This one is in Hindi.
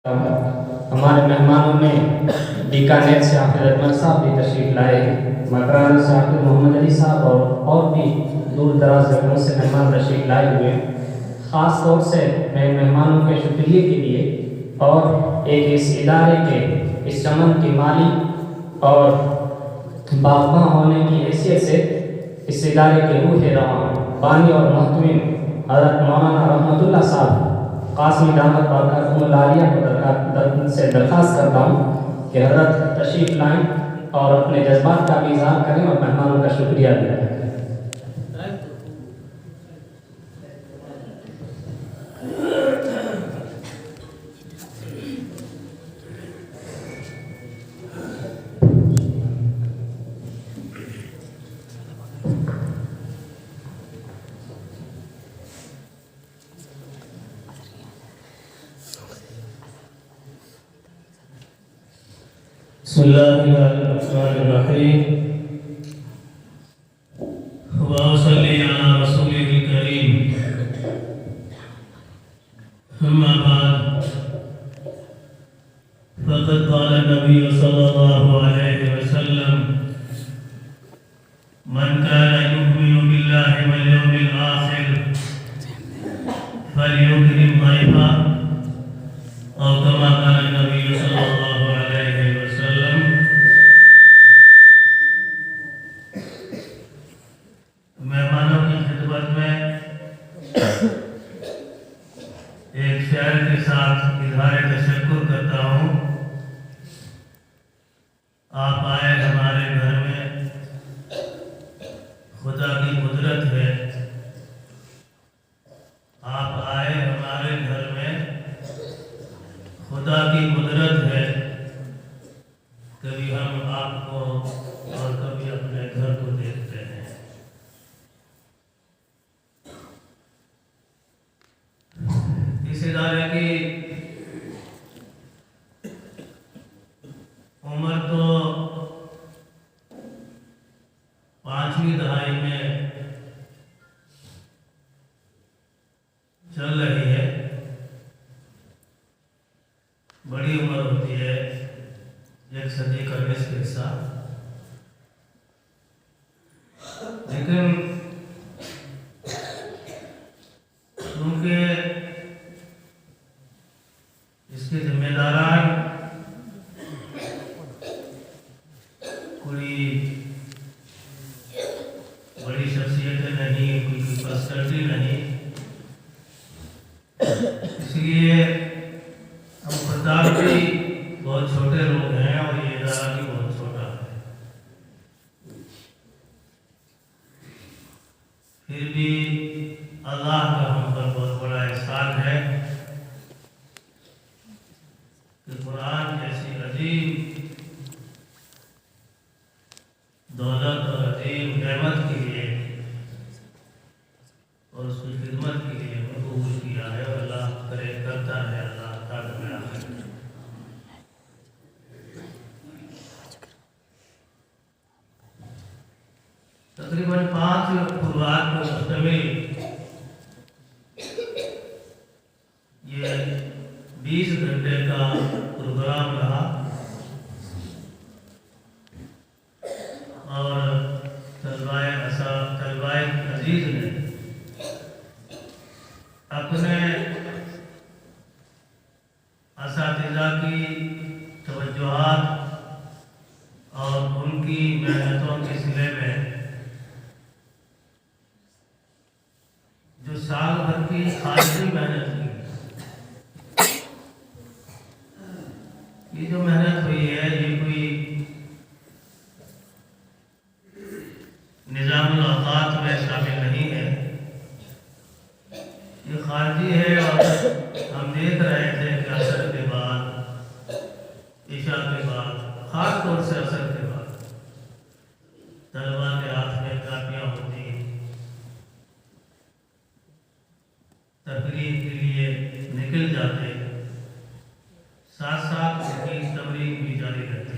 हमारे मेहमानों में बीकानेर से हाफिज अजमल साहब भी तशरीफ़ लाए हैं। मकरान से हाफिज मोहम्मद अली साहब और भी दूर दराज जगहों से मेहमान तशरीफ़ लाए हुए हैं। ख़ास तौर से मैं मेहमानों के शुक्रिया के लिए और एक इस इदारे के इस चमन की माली और बागबां होने की हैसियत से इस इदारे के रूह रवां बानी और महतमीन हज़रत मौलाना रहमतुल्लाह साहब कासिमी दामद बरकातहुमुल आलिया को से दरख्वास्त करता हूँ कि हज़रत तशरीफ़ लाएँ और अपने जज्बात का भी इज़हार करें और मेहमानों का शुक्रिया अदा करें। बिस्मिल्लाहिर्रहमानिर्रहीम व सल्ली अला रसूलिल करीम अम्मा बाद फ़क़द क़ाल नबी सल्लल्लाहु अलैहि वसल्लम मन काना युमिनु बिल्लाहि वल यौमिल आखिर फलयुकरिम ज़ैफ़ा औ कमा क़ाल नबी सल्लल्लाहु अलैहि वसल्लम। मेहमानों की खिदमत में एक शेर के साथ इज़हार तशक्कुर करता हूँ। आप आए हमारे घर में, खुदा की कुदरत है। आप आए हमारे घर में, खुदा की कुदरत है। कभी हम आपको और कभी अपने घर को देखते हैं। इस इदारे की उम्र तो 5वीं दहाई में चल रही है। बड़ी उम्र होती है, 1 सदी का निस्फ हिस्सा। लेकिन क्योंकि इसके जिम्मेदारान कोई बड़ी शख्सियतें नहीं, कोई पर्सनैलिटी नहीं, इसलिए हम खुदाब भी बहुत छोटे लोग हैं और ये इदारा भी बहुत छोटा है। फिर भी अल्लाह का हम पर बहुत बड़ा एहसान है कि कुरान जैसी अजीम दौलत और अजीम नेमत के लिए और उसकी खिदमत के लिए कबूल किया है। और अल्लाह करे करता है, अल्लाह ताला में आखिर तकरीबन 5 फुरवात को मुश्तमिल ये 20 घंटे का प्रोग्राम रहा और तलवाए अजीज ने अपने असातिज़ा की तवज्जुहात और उनकी मेहनतों के सिले में जो साल भर की खालिदी मेहनत की, ये जो मेहनत हुई है, ये कोई निज़ामुल औक़ात में शामिल नहीं है, ये खारिजी है। और हम देख रहे थे कि असर के बाद, इशा के बाद, ख़ास तौर से असर के बाद तलबा के हाथ में कापियाँ होती, तकरीर के लिए निकल जाते, साथ साथ उनकी तमरीन भी जारी रहती।